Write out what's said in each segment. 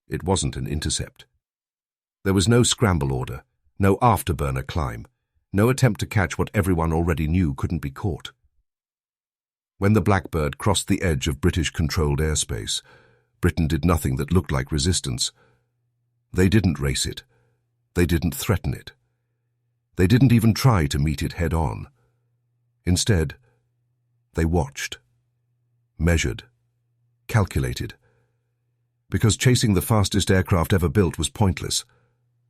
It wasn't an intercept. There was no scramble order, no afterburner climb, no attempt to catch what everyone already knew couldn't be caught. When the Blackbird crossed the edge of British-controlled airspace, Britain did nothing that looked like resistance. They didn't race it. They didn't threaten it. They didn't even try to meet it head-on. Instead, they watched, measured, calculated. Because chasing the fastest aircraft ever built was pointless.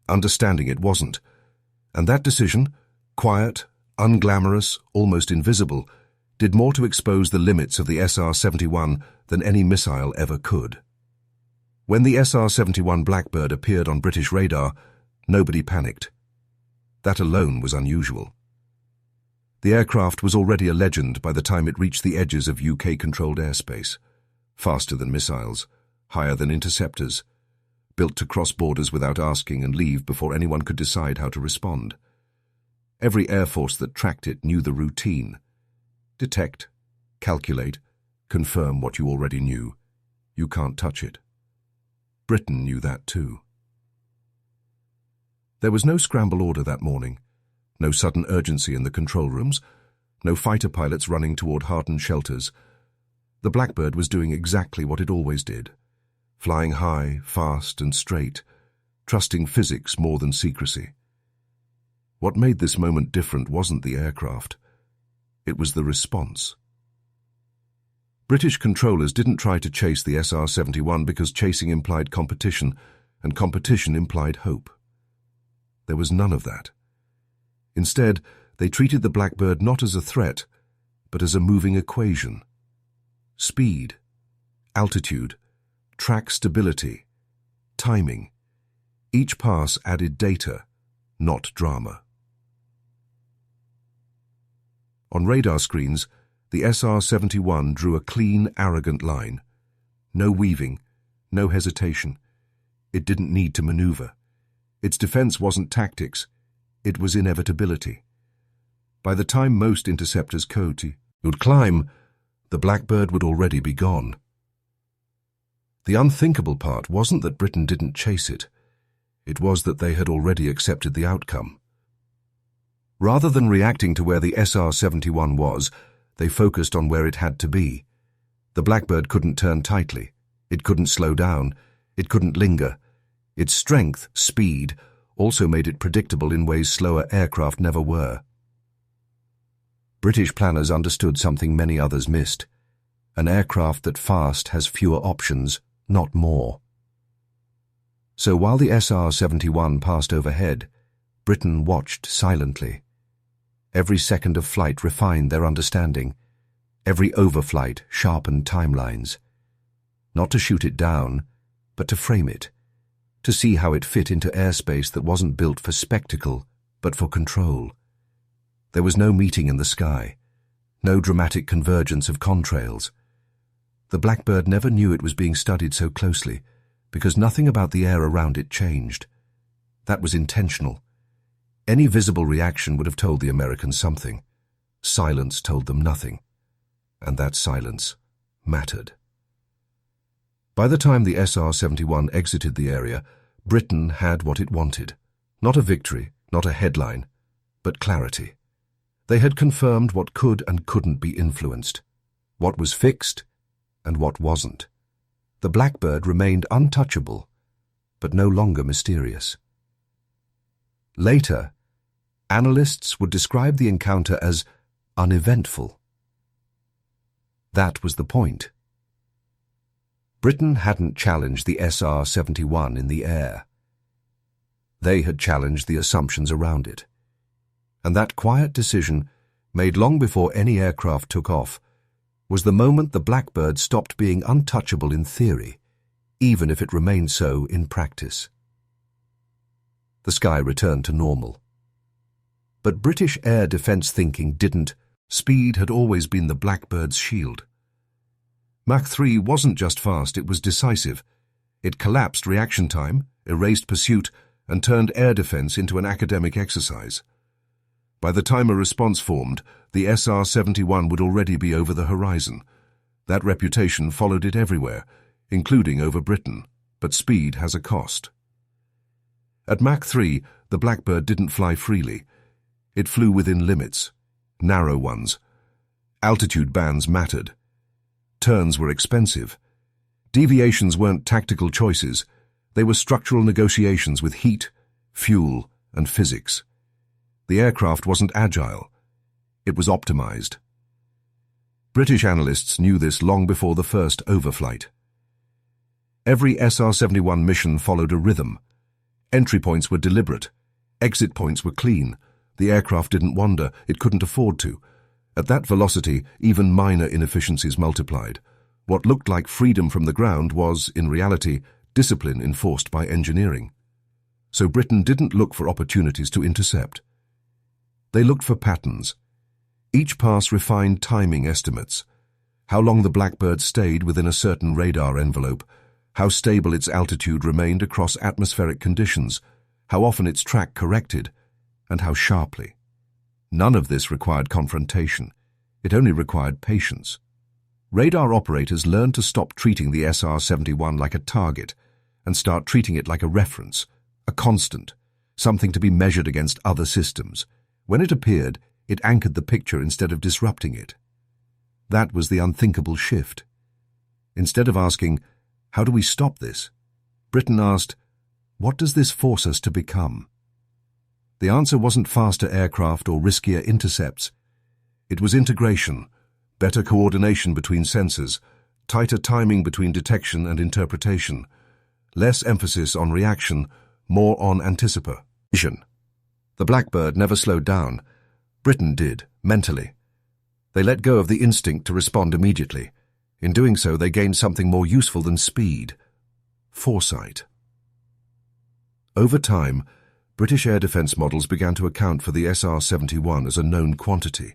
Understanding it wasn't. And that decision, quiet, unglamorous, almost invisible, did more to expose the limits of the SR-71 than any missile ever could. When the SR-71 Blackbird appeared on British radar, nobody panicked. That alone was unusual. The aircraft was already a legend by the time it reached the edges of UK-controlled airspace. Faster than missiles, higher than interceptors, built to cross borders without asking and leave before anyone could decide how to respond. Every air force that tracked it knew the routine. Detect, calculate, confirm what you already knew. You can't touch it. Britain knew that too. There was no scramble order that morning, no sudden urgency in the control rooms, no fighter pilots running toward hardened shelters. The Blackbird was doing exactly what it always did, flying high, fast and straight, trusting physics more than secrecy. What made this moment different wasn't the aircraft. It was the response. British controllers didn't try to chase the SR-71 because chasing implied competition, and competition implied hope. There was none of that. Instead, they treated the Blackbird not as a threat, but as a moving equation. Speed, altitude, track stability, timing. Each pass added data, not drama. On radar screens, the SR-71 drew a clean, arrogant line. No weaving, no hesitation. It didn't need to maneuver. Its defense wasn't tactics, it was inevitability. By the time most interceptors would climb, the Blackbird would already be gone. The unthinkable part wasn't that Britain didn't chase it. It was that they had already accepted the outcome. Rather than reacting to where the SR-71 was, they focused on where it had to be. The Blackbird couldn't turn tightly. It couldn't slow down. It couldn't linger. Its strength, speed, also made it predictable in ways slower aircraft never were. British planners understood something many others missed. An aircraft that fast has fewer options, not more. So while the SR-71 passed overhead, Britain watched silently. Every second of flight refined their understanding. Every overflight sharpened timelines. Not to shoot it down, but to frame it. To see how it fit into airspace that wasn't built for spectacle, but for control. There was no meeting in the sky. No dramatic convergence of contrails. The Blackbird never knew it was being studied so closely, because nothing about the air around it changed. That was intentional. Any visible reaction would have told the Americans something. Silence told them nothing. And that silence mattered. By the time the SR-71 exited the area, Britain had what it wanted. Not a victory, not a headline, but clarity. They had confirmed what could and couldn't be influenced, what was fixed and what wasn't. The Blackbird remained untouchable, but no longer mysterious. Later, analysts would describe the encounter as uneventful. That was the point. Britain hadn't challenged the SR-71 in the air. They had challenged the assumptions around it. And that quiet decision, made long before any aircraft took off, was the moment the Blackbird stopped being untouchable in theory, even if it remained so in practice. The sky returned to normal. But British air defense thinking didn't. Speed had always been the Blackbird's shield. Mach 3 wasn't just fast, it was decisive. It collapsed reaction time, erased pursuit, and turned air defense into an academic exercise. By the time a response formed, the SR-71 would already be over the horizon. That reputation followed it everywhere, including over Britain. but speed has a cost. At Mach 3, the Blackbird didn't fly freely. It flew within limits, narrow ones. Altitude bands mattered. Turns were expensive. Deviations weren't tactical choices. They were structural negotiations with heat, fuel, and physics. The aircraft wasn't agile. It was optimized. British analysts knew this long before the first overflight. Every SR-71 mission followed a rhythm. Entry points were deliberate. Exit points were clean. The aircraft didn't wander. It couldn't afford to. At that velocity, even minor inefficiencies multiplied. What looked like freedom from the ground was, in reality, discipline enforced by engineering. So Britain didn't look for opportunities to intercept. They looked for patterns. Each pass refined timing estimates. How long the Blackbird stayed within a certain radar envelope, how stable its altitude remained across atmospheric conditions, how often its track corrected, and how sharply. None of this required confrontation. It only required patience. Radar operators learned to stop treating the SR-71 like a target and start treating it like a reference, a constant, something to be measured against other systems. When it appeared, it anchored the picture instead of disrupting it. That was the unthinkable shift. Instead of asking, "How do we stop this?" Britain asked, "What does this force us to become?" The answer wasn't faster aircraft or riskier intercepts. It was integration, better coordination between sensors, tighter timing between detection and interpretation, less emphasis on reaction, more on anticipation. The Blackbird never slowed down. Britain did, mentally. They let go of the instinct to respond immediately. In doing so, they gained something more useful than speed: foresight. Over time, British air defence models began to account for the SR-71 as a known quantity.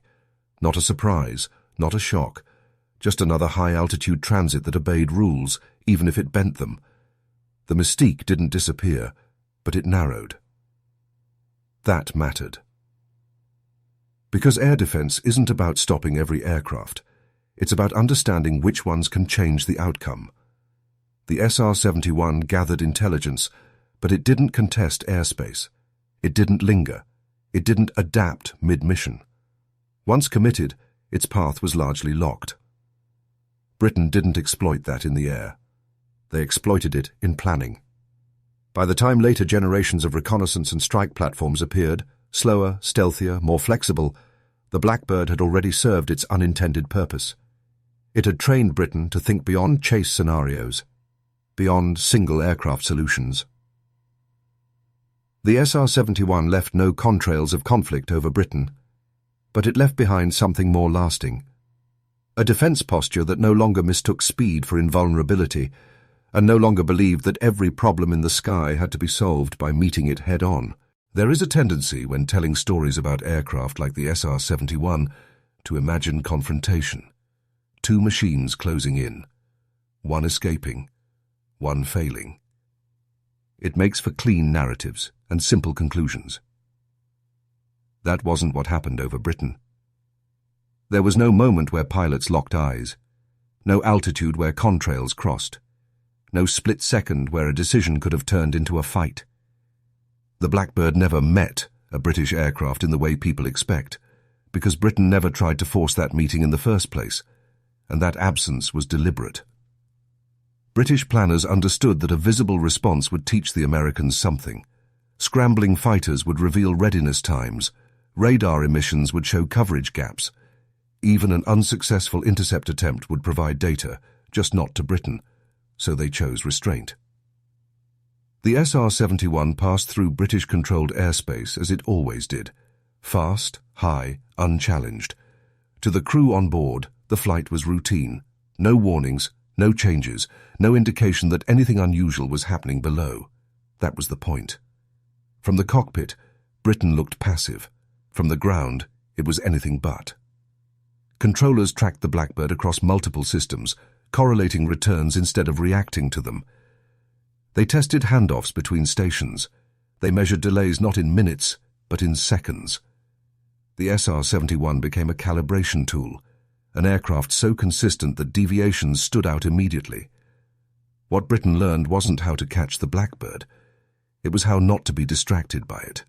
Not a surprise, not a shock, just another high-altitude transit that obeyed rules, even if it bent them. The mystique didn't disappear, but it narrowed. That mattered. Because air defence isn't about stopping every aircraft. It's about understanding which ones can change the outcome. The SR-71 gathered intelligence, but it didn't contest airspace. It didn't linger. It didn't adapt mid-mission. Once committed, its path was largely locked. Britain didn't exploit that in the air. They exploited it in planning. By the time later generations of reconnaissance and strike platforms appeared, slower, stealthier, more flexible, the Blackbird had already served its unintended purpose. It had trained Britain to think beyond chase scenarios, beyond single aircraft solutions. The SR-71 left no contrails of conflict over Britain, but it left behind something more lasting. A defence posture that no longer mistook speed for invulnerability, and no longer believed that every problem in the sky had to be solved by meeting it head-on. There is a tendency, when telling stories about aircraft like the SR-71, to imagine confrontation. Two machines closing in, one escaping, one failing. It makes for clean narratives and simple conclusions. That wasn't what happened over Britain. There was no moment where pilots locked eyes, no altitude where contrails crossed, no split second where a decision could have turned into a fight. The Blackbird never met a British aircraft in the way people expect, because Britain never tried to force that meeting in the first place, and that absence was deliberate. British planners understood that a visible response would teach the Americans something. Scrambling fighters would reveal readiness times, radar emissions would show coverage gaps. Even an unsuccessful intercept attempt would provide data, just not to Britain, so they chose restraint. The SR-71 passed through British-controlled airspace as it always did, fast, high, unchallenged. To the crew on board, the flight was routine. No warnings, no changes, no indication that anything unusual was happening below. That was the point. From the cockpit, Britain looked passive. From the ground, it was anything but. Controllers tracked the Blackbird across multiple systems, correlating returns instead of reacting to them. They tested handoffs between stations. They measured delays not in minutes, but in seconds. The SR-71 became a calibration tool, an aircraft so consistent that deviations stood out immediately. What Britain learned wasn't how to catch the Blackbird. It was how not to be distracted by it.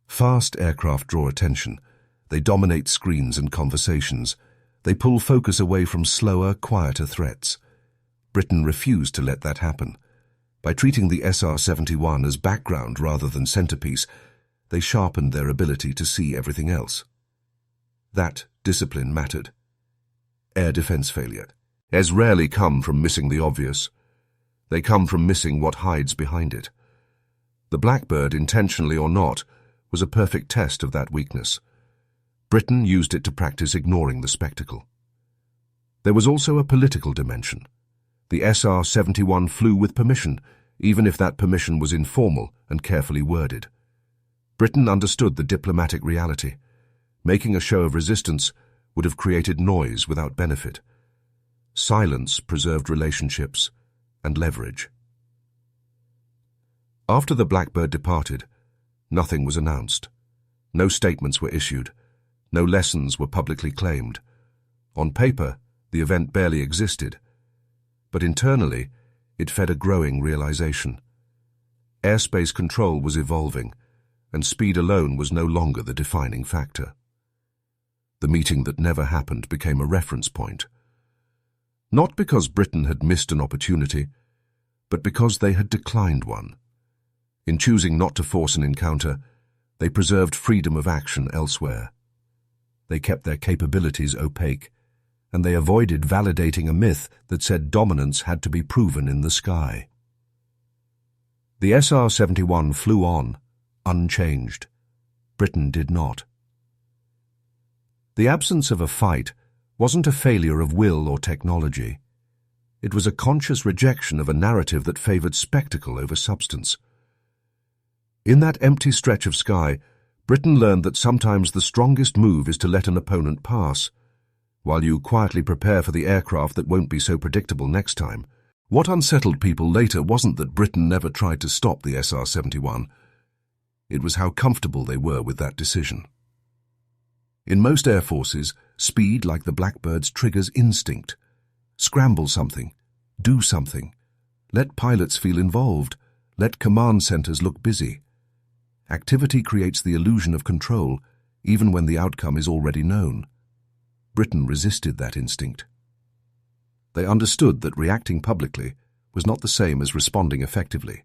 Fast aircraft draw attention. They dominate screens and conversations. They pull focus away from slower, quieter threats. Britain refused to let that happen. By treating the SR-71 as background rather than centerpiece, they sharpened their ability to see everything else. That discipline mattered. Air defense failures rarely come from missing the obvious. They come from missing what hides behind it. The Blackbird, intentionally or not, was a perfect test of that weakness. Britain used it to practice ignoring the spectacle. There was also a political dimension. The SR-71 flew with permission, even if that permission was informal and carefully worded. Britain understood the diplomatic reality. Making a show of resistance would have created noise without benefit. Silence preserved relationships and leverage. After the Blackbird departed, nothing was announced. No statements were issued. No lessons were publicly claimed. On paper, the event barely existed. But internally, it fed a growing realization. Airspace control was evolving, and speed alone was no longer the defining factor. The meeting that never happened became a reference point. Not because Britain had missed an opportunity, but because they had declined one. In choosing not to force an encounter, they preserved freedom of action elsewhere. They kept their capabilities opaque, and they avoided validating a myth that said dominance had to be proven in the sky. The SR-71 flew on, unchanged. Britain did not. The absence of a fight wasn't a failure of will or technology. It was a conscious rejection of a narrative that favored spectacle over substance. In that empty stretch of sky, Britain learned that sometimes the strongest move is to let an opponent pass, while you quietly prepare for the aircraft that won't be so predictable next time. What unsettled people later wasn't that Britain never tried to stop the SR-71. It was how comfortable they were with that decision. In most air forces, speed, like the Blackbird's, triggers instinct. Scramble something. Do something. Let pilots feel involved. Let command centers look busy. Activity creates the illusion of control, even when the outcome is already known. Britain resisted that instinct. They understood that reacting publicly was not the same as responding effectively.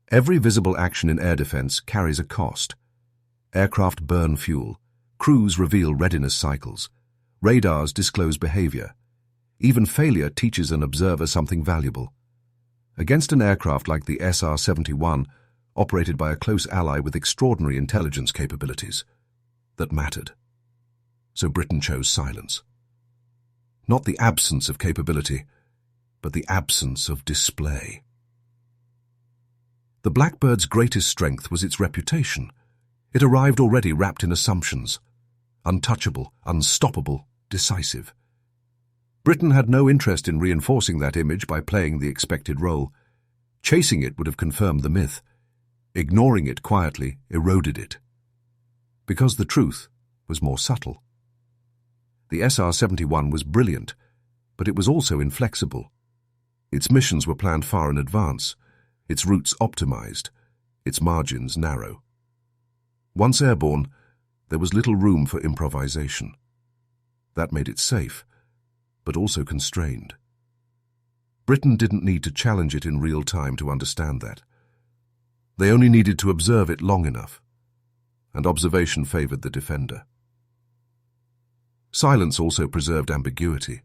Every visible action in air defense carries a cost. Aircraft burn fuel. Crews reveal readiness cycles. Radars disclose behavior. Even failure teaches an observer something valuable. Against an aircraft like the SR-71, operated by a close ally with extraordinary intelligence capabilities, that mattered. So Britain chose silence. Not the absence of capability, but the absence of display. The Blackbird's greatest strength was its reputation. It arrived already wrapped in assumptions. Untouchable, unstoppable, decisive. Britain had no interest in reinforcing that image by playing the expected role. Chasing it would have confirmed the myth. Ignoring it quietly eroded it. Because the truth was more subtle. The SR-71 was brilliant, but it was also inflexible. Its missions were planned far in advance, its routes optimized, its margins narrow. Once airborne, there was little room for improvisation. That made it safe, but also constrained. Britain didn't need to challenge it in real time to understand that. They only needed to observe it long enough, and observation favored the defender. Silence also preserved ambiguity.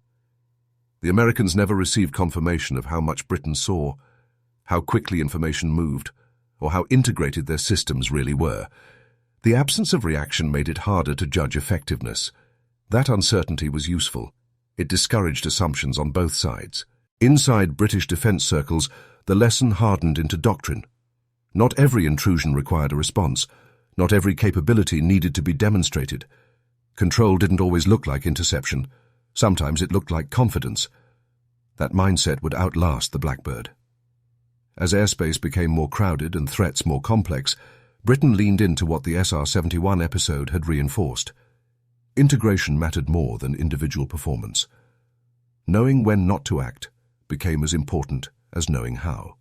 The Americans never received confirmation of how much Britain saw, how quickly information moved, or how integrated their systems really were. The absence of reaction made it harder to judge effectiveness. That uncertainty was useful. It discouraged assumptions on both sides. Inside British defence circles, the lesson hardened into doctrine. Not every intrusion required a response. Not every capability needed to be demonstrated. Control didn't always look like interception. Sometimes it looked like confidence. That mindset would outlast the Blackbird. As airspace became more crowded and threats more complex, Britain leaned into what the SR-71 episode had reinforced. Integration mattered more than individual performance. Knowing when not to act, became as important as knowing how.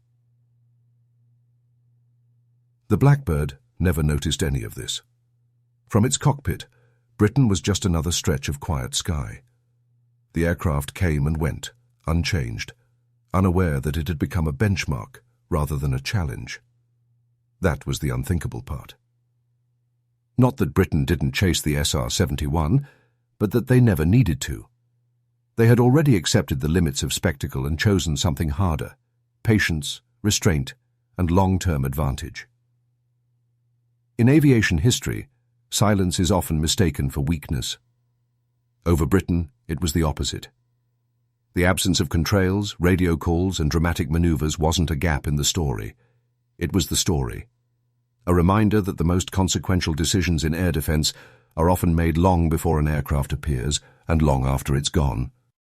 The Blackbird never noticed any of this. From its cockpit, Britain was just another stretch of quiet sky. The aircraft came and went, unchanged, unaware that it had become a benchmark rather than a challenge. That was the unthinkable part. Not that Britain didn't chase the SR-71, but that they never needed to. They had already accepted the limits of spectacle and chosen something harder: patience, restraint, and long-term advantage. In aviation history, silence is often mistaken for weakness. Over Britain, it was the opposite. The absence of contrails, radio calls, and dramatic maneuvers wasn't a gap in the story. It was the story. A reminder that the most consequential decisions in air defense are often made long before an aircraft appears and long after it's gone.